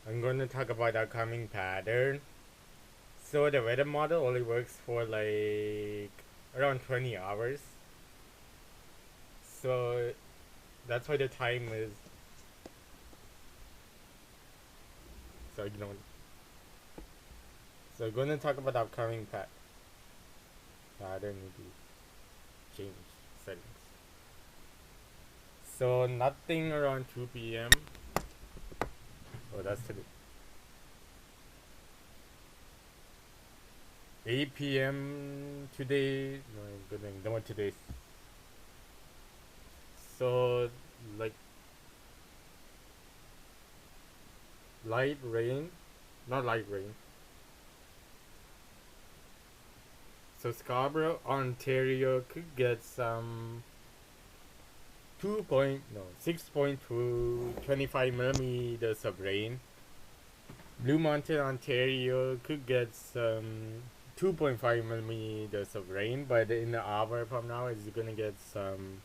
I'm going to talk about upcoming pattern. So the weather model only works for like around 20 hours. So that's why the time is. So you know. So I'm going to talk about upcoming pattern. Maybe change settings. So nothing around 2 p.m. Oh, that's today. 8 p.m. today. No, good thing. No, today. So like light rain, not light rain. So Scarborough, Ontario could get some 6.2 25 millimeters of rain. Blue Mountain, Ontario could get some 2.5 millimeters of rain, but in the hour from now, it's gonna get some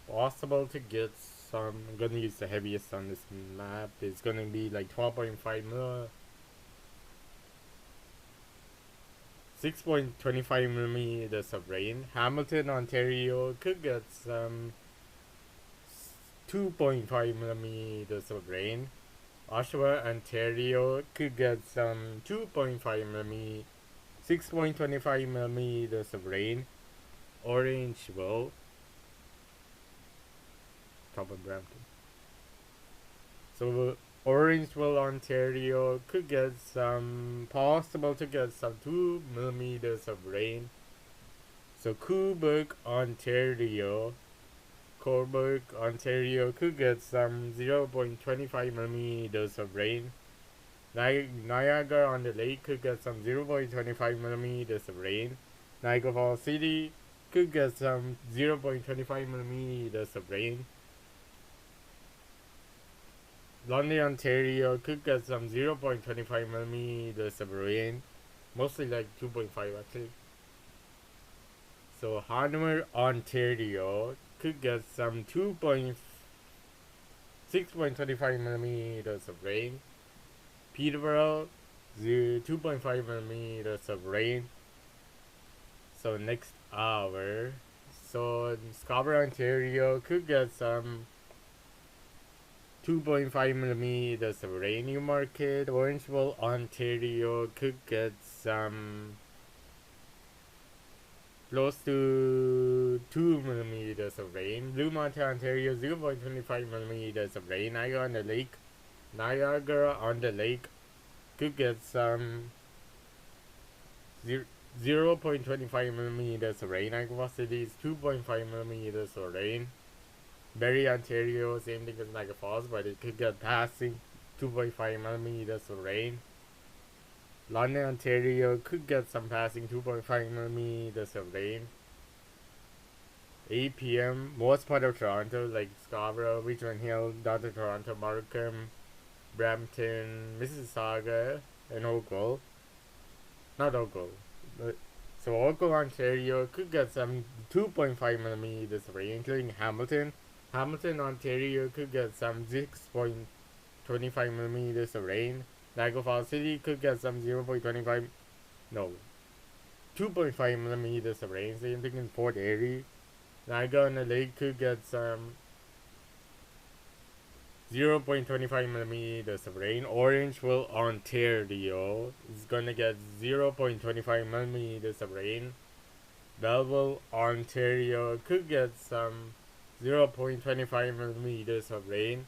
possible to get some. I'm gonna use the heaviest on this map. It's gonna be like 12.5 mil. 6.25 millimeters of rain. Hamilton, Ontario could get some 2.5 millimeters of rain. Oshawa, Ontario could get some 2.5 millimeters, 6.25 millimeters of rain. Orangeville, top of Brampton. So Orangeville, Ontario could get some, possible to get some 2 millimeters of rain. So Cobourg, Ontario could get some 0.25 millimeters of rain. Niagara on the Lake could get some 0.25 millimeters of rain. Niagara Falls City could get some 0.25 millimeters of rain. London, Ontario could get some 0.25 millimeters of rain. Mostly like 2.5 actually. So Hanover, Ontario could get some 6.25 millimeters of rain. Peterborough, 2.5 millimeters of rain. So next hour, so Scarborough, Ontario could get some 2.5 millimeters of rain. Newmarket, Orangeville, Ontario could get some close to 2 millimeters of rain. Blue Mountain, Ontario, 0.25 millimeters of rain. Niagara on the Lake could get some 0.25 millimeters of rain. Niagara City is 2.5 millimeters of rain. Barrie, Ontario, same thing as Niagara Falls, but it could get passing 2.5 millimeters of rain. London, Ontario could get some passing 2.5 millimeters of rain. 8 p.m. Most part of Toronto, like Scarborough, Richmond Hill, Downtown Toronto, Markham, Brampton, Mississauga, and Oakville. Not Oakville. But, so Oakville, Ontario could get some 2.5 millimeters of rain, including Hamilton. Hamilton, Ontario could get some 6.25 millimeters of rain. Niagara Falls City could get some 0.25, no, 2.5 millimeters of rain. Same thing in Fort Erie. Niagara on the Lake could get some 0.25 millimeters of rain. Orangeville, Ontario is gonna get 0.25 millimeters of rain. Belleville, Ontario could get some 0.25 millimeters of rain.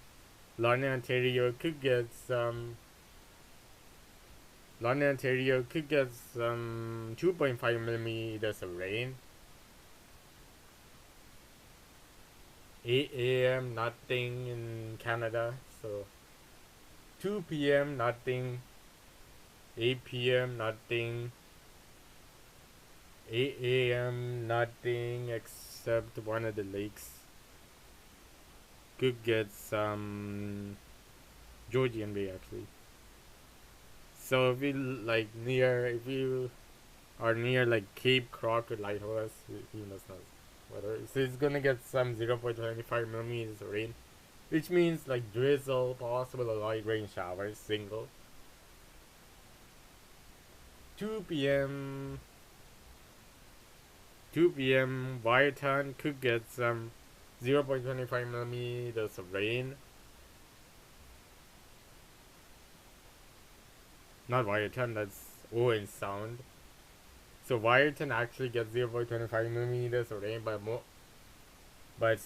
London, Ontario could get some 2.5 millimeters of rain. 8 a.m. nothing in Canada, so 2 p.m. nothing, 8 p.m. nothing, 8 a.m. nothing except one of the lakes. Could get some Georgian Bay actually. So if you are near like Cape Crockett Lighthouse, you must know whether so it's gonna get some 0.25 millimeters of rain. which means like drizzle, possible or light rain showers, single. 2 p.m. 2 p.m. Wyatt could get some 0.25 millimeters of rain. Not Wyatt, that's Owen Sound. So Wyatt actually gets 0.25 millimeters of rain, but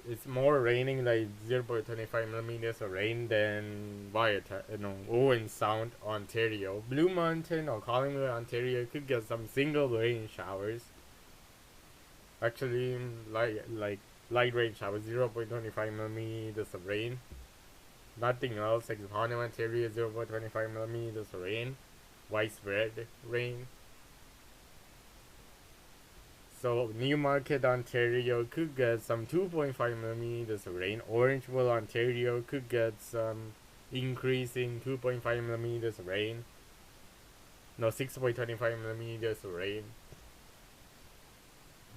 it's more raining like 0.25 millimeters of rain than Wyatt, Owen Sound, Ontario. Blue Mountain or Collingwood, Ontario could get some single rain showers. Actually, light rain showers, 0.25 millimeters of rain. Nothing else. Like Honda, Ontario, 0.25 millimeters of rain. Widespread rain. So Newmarket, Ontario could get some 2.5 millimeters of rain. Orangeville, Ontario could get some increasing 2.5 millimeters of rain. No, 6.25 millimeters of rain.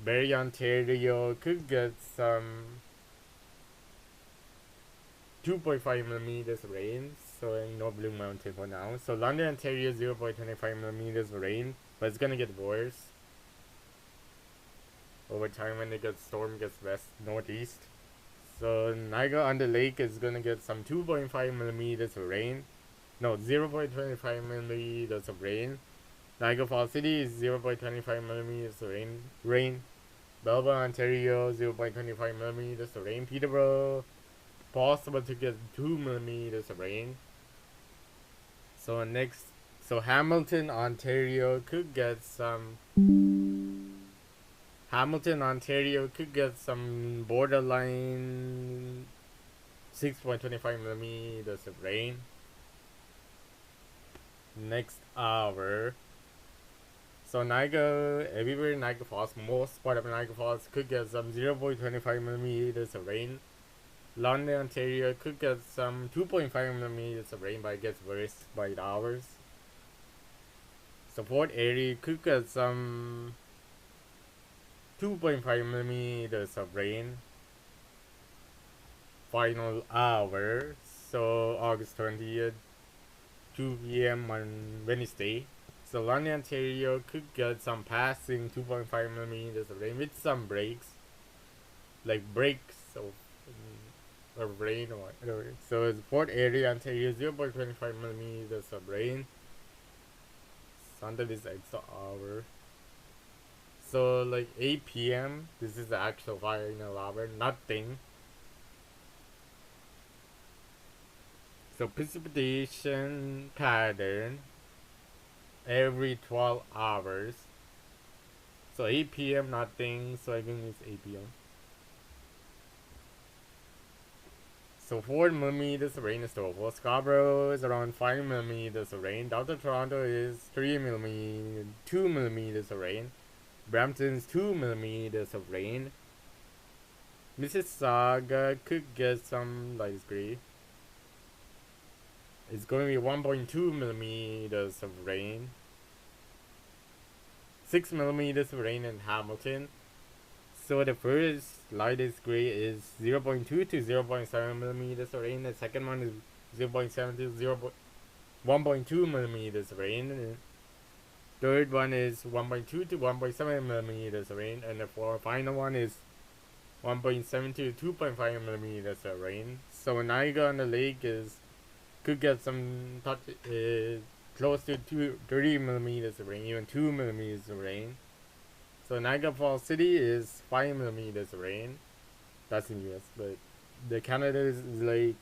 Barrie, Ontario could get some 2.5 millimeters of rain. So no Blue Mountain for now. So London, Ontario, 0.25 millimeters of rain, but it's gonna get worse over time when the storm gets west northeast. So Niagara-on-the-Lake is gonna get some 2.5 millimeters of rain. No, 0.25 millimeters of rain. Niagara Falls City is 0.25 millimeters of rain. Melbourne, Ontario, 0.25 millimeters of rain. Peterborough, possible to get 2 millimeters of rain. So Hamilton, Ontario could get some borderline 6.25 millimeters of rain. Next hour. So everywhere in Niagara Falls, most part of Niagara Falls could get some 0.25 millimeters of rain. London, Ontario could get some 2.5 millimeters of rain, but it gets worse by the hours. So Port Erie could get some 2.5 millimeters of rain. Final hour. So August 20th, 2 p.m. on Wednesday. So London, Ontario could get some passing 2.5 millimeters of rain with some breaks. Like breaks of rain or whatever. So it's Port Erie, Ontario, 0.25 millimeters of rain. Sunday is extra hour. So like 8 p.m. This is the actual final hour. Nothing. So precipitation pattern every 12 hours. So 8 p.m. nothing. So I think it's 8 p.m. So 4 millimeters of rain is total. Scarborough is around 5 millimeters of rain. Downtown Toronto is 2 millimeters of rain. Brampton's 2 millimeters of rain. Mississauga could get some light gray. It's going to be 1.2 millimeters of rain. 6 millimeters of rain in Hamilton. So the first lightest gray is 0.2 to 0.7 millimeters of rain. The second one is 0.7 to 1.2 millimeters of rain. And the third one is 1.2 to 1.7 millimeters of rain. And the final one is 1.7 to 2.5 millimeters of rain. So Niagara-on-the-Lake could get some close to 30 millimeters of rain, even 2 millimeters of rain. So Niagara Falls City is 5 millimeters of rain. That's in US, but the Canada is like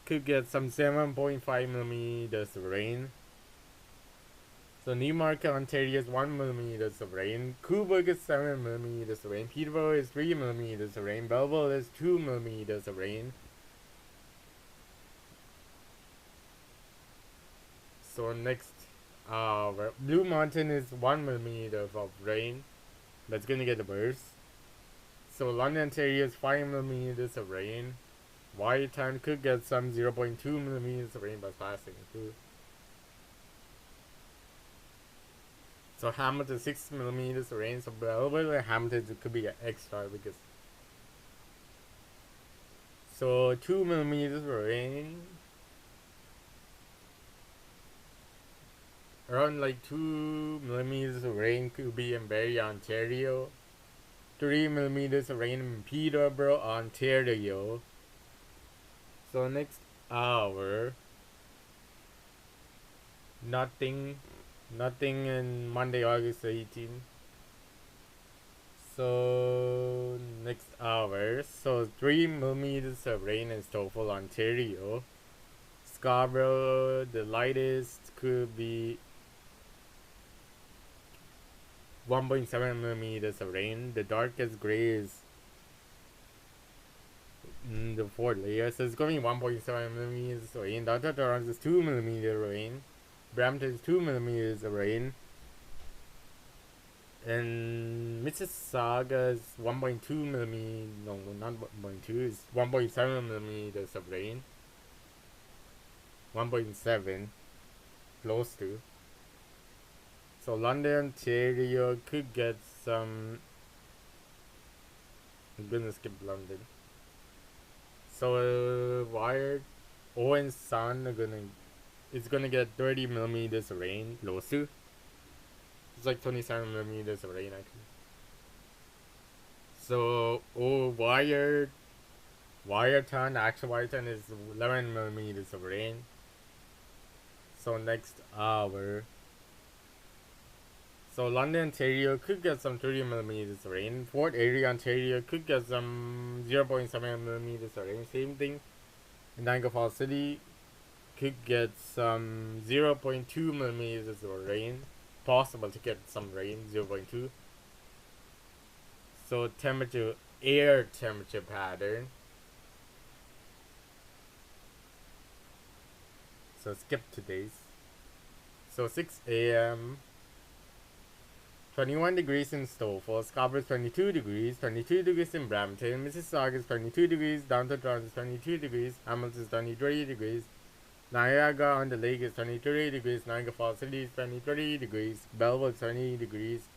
could get some 7.5 millimeters of rain. So Newmarket, Ontario is 1 millimeters of rain. Cobourg is 7 millimeters of rain. Peterborough is 3 millimeters of rain. Belleville is 2 millimeters of rain. So next, Blue Mountain is 1 millimeter of rain. That's gonna get worse. So London, Ontario is 5 millimeters of rain. Wyatt could get some 0.2 millimeters of rain by passing through. So Hamilton 6 millimeters of rain. So Belleville and Hamilton could be extra because. So 2 millimeters of rain. Around like 2 millimeters of rain could be in Barrie, Ontario. 3 millimeters of rain in Peterborough, Ontario. So next hour, nothing, nothing in Monday, August 18th. So next hour, so 3 millimeters of rain in Stoffel, Ontario. Scarborough, the lightest could be 1.7 millimeters of rain. The darkest gray is the fourth layer, so it's going to be 1.7 millimeters of rain. Downtown Toronto is 2 millimeters of rain. Brampton is 2 millimeters of rain. And Mississauga is 1.2 millimeters. No, not 1.2. It's 1.7 millimeters of rain. 1.7, close to. So London, Ontario could get some. I'm gonna skip London. So Wired, Owen Sun are gonna. It's gonna get 30 millimeters of rain. Close to. It's like 27 millimeters of rain actually. So Wireton, actual Wireton is 11 millimeters of rain. So next hour. So London, Ontario could get some 30 millimeters of rain. Fort Erie, Ontario could get some 0.7 millimeters of rain. Same thing. In Niagara Falls City could get some 0.2 millimeters of rain. Possible to get some rain, 0.2. So temperature, air temperature pattern. So skip today's. So 6 a.m. 21 degrees in Stoffel, Scarborough 22 degrees in Brampton, Mississauga is 22 degrees, downtown Toronto is 22 degrees, Hamilton is 23 degrees, Niagara on the Lake is 23 degrees, Niagara Falls City is 23 degrees, Belleville is 20 degrees,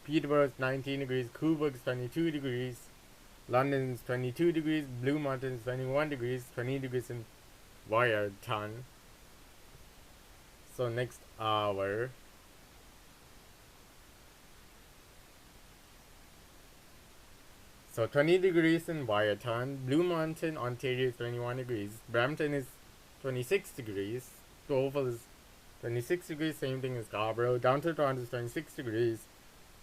Peterborough is 19 degrees, Cobourg is 22 degrees, London is 22 degrees, Blue Mountain is 21 degrees, 20 degrees in Wiarton. So next hour. So 20 degrees in Wiarton, Blue Mountain, Ontario is 21 degrees, Brampton is 26 degrees, Stoffel is 26 degrees, same thing as Scarborough, downtown Toronto is 26 degrees,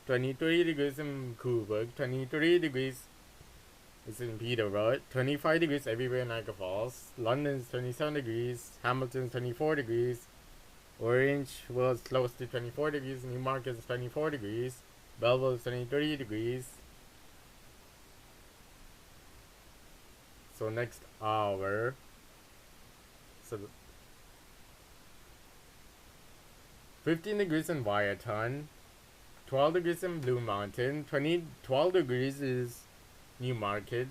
23 degrees in Cobourg, 23 degrees is in Peterborough, 25 degrees everywhere in Niagara Falls, London is 27 degrees, Hamilton is 24 degrees, Orange was close to 24 degrees, Newmarket is 24 degrees, Belleville is 23 degrees. So next hour, so 15 degrees in Wiarton, 12 degrees in Blue Mountain, 12 degrees is Newmarket,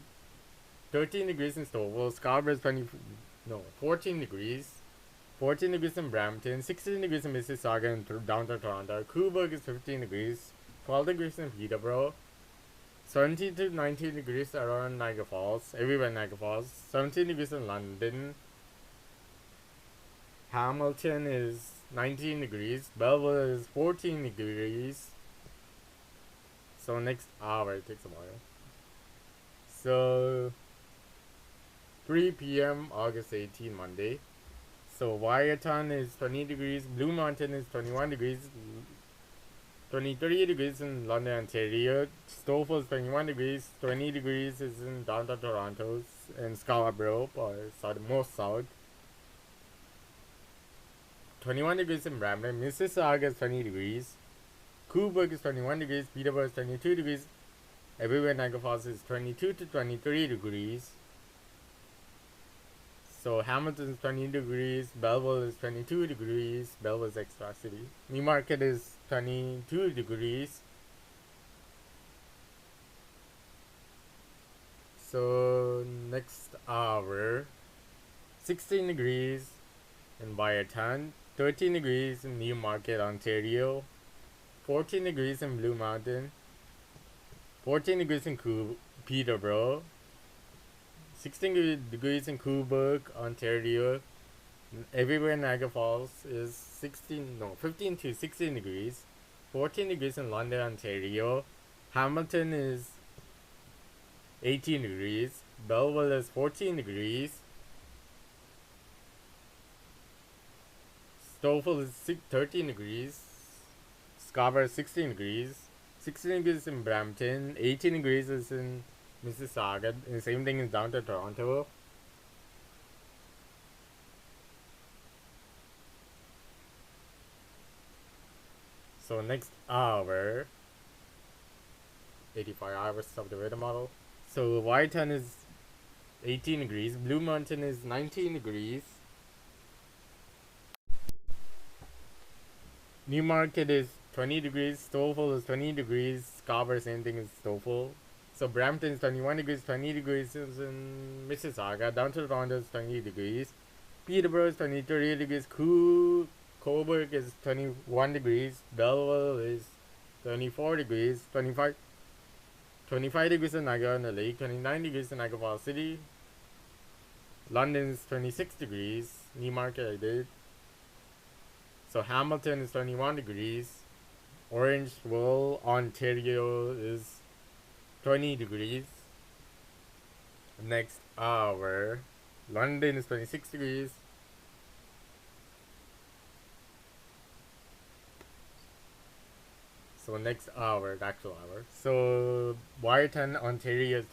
13 degrees in Stoffel, Scarborough is 14 degrees, 14 degrees in Brampton, 16 degrees in Mississauga and downtown Toronto, Cobourg is 15 degrees, 12 degrees in Peterborough, 17 to 19 degrees around Niagara Falls, everywhere in Niagara Falls, 17 degrees in London, Hamilton is 19 degrees, Belleville is 14 degrees. So next hour, it takes a while. So 3 p.m. August 18, Monday. So Wiarton is 20 degrees, Blue Mountain is 21 degrees, 23 degrees in London, Ontario, Stoffel is 21 degrees, 20 degrees is in downtown Toronto, and Scarborough, or most south. 21 degrees in Brampton, Mississauga is 20 degrees, Cobourg is 21 degrees, Peterborough is 22 degrees, everywhere in Niagara Falls is 22 to 23 degrees. So Hamilton is 20 degrees, Belleville is 22 degrees, Belleville is extra city. Newmarket is 22 degrees. So next hour, 16 degrees in Wiarton, 13 degrees in Newmarket, Ontario, 14 degrees in Blue Mountain, 14 degrees in Peterborough, 16 degrees in Cobourg, Ontario. Everywhere in Niagara Falls is 15 to 16 degrees. 14 degrees in London, Ontario. Hamilton is 18 degrees. Belleville is 14 degrees. Stouffville is 13 degrees. Scarborough is 16 degrees. 16 degrees in Brampton. 18 degrees is in Mississauga. And the same thing is down to Toronto. So next hour, 85 hours of the weather model. So Whiteton is 18 degrees. Blue Mountain is 19 degrees. Newmarket is 20 degrees. Stouffville is 20 degrees. Scarborough, same thing as Stouffville. So Brampton is 21 degrees. 20 degrees is in Mississauga. Down to Toronto is 20 degrees. Peterborough is 23 degrees. Cobourg is 21 degrees. Belleville is 24 degrees. 25 degrees in Niagara-on-the-Lake. 29 degrees in Niagara Falls City. London is 26 degrees. Newmarket I did. So Hamilton is 21 degrees. Orangeville, Ontario is 20 degrees. Next hour, London is 26 degrees. So next hour, the actual hour. So Whiteton, Ontario is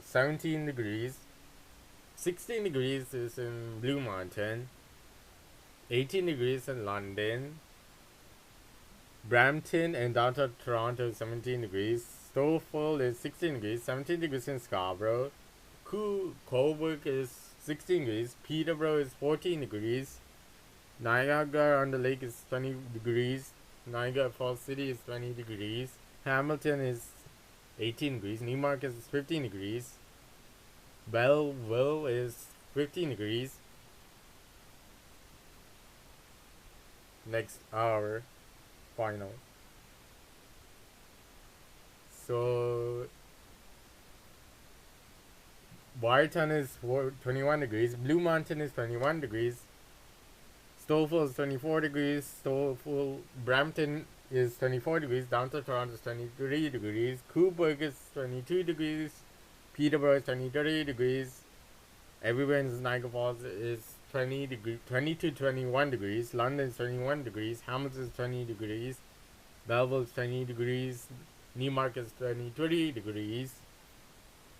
17 degrees. 16 degrees is in Blue Mountain. 18 degrees in London. Brampton and downtown Toronto is 17 degrees. Stouffville is 16 degrees. 17 degrees in Scarborough. Cobourg is 16 degrees. Peterborough is 14 degrees. Niagara-on-the-Lake is 20 degrees. Niagara Falls City is 20 degrees. Hamilton is 18 degrees. Newmarket is 15 degrees. Belleville is 15 degrees. Next hour, final. So Whiteton is 21 degrees. Blue Mountain is 21 degrees. Stouffville is 24 degrees. Brampton is 24 degrees. Downtown Toronto is 23 degrees. Cobourg is 22 degrees. Peterborough is 23 degrees. Everywhere in Niagara Falls is 20 to 21 degrees. London is 21 degrees. Hamilton is 20 degrees. Belleville is 20 degrees. Newmarket is 23 degrees.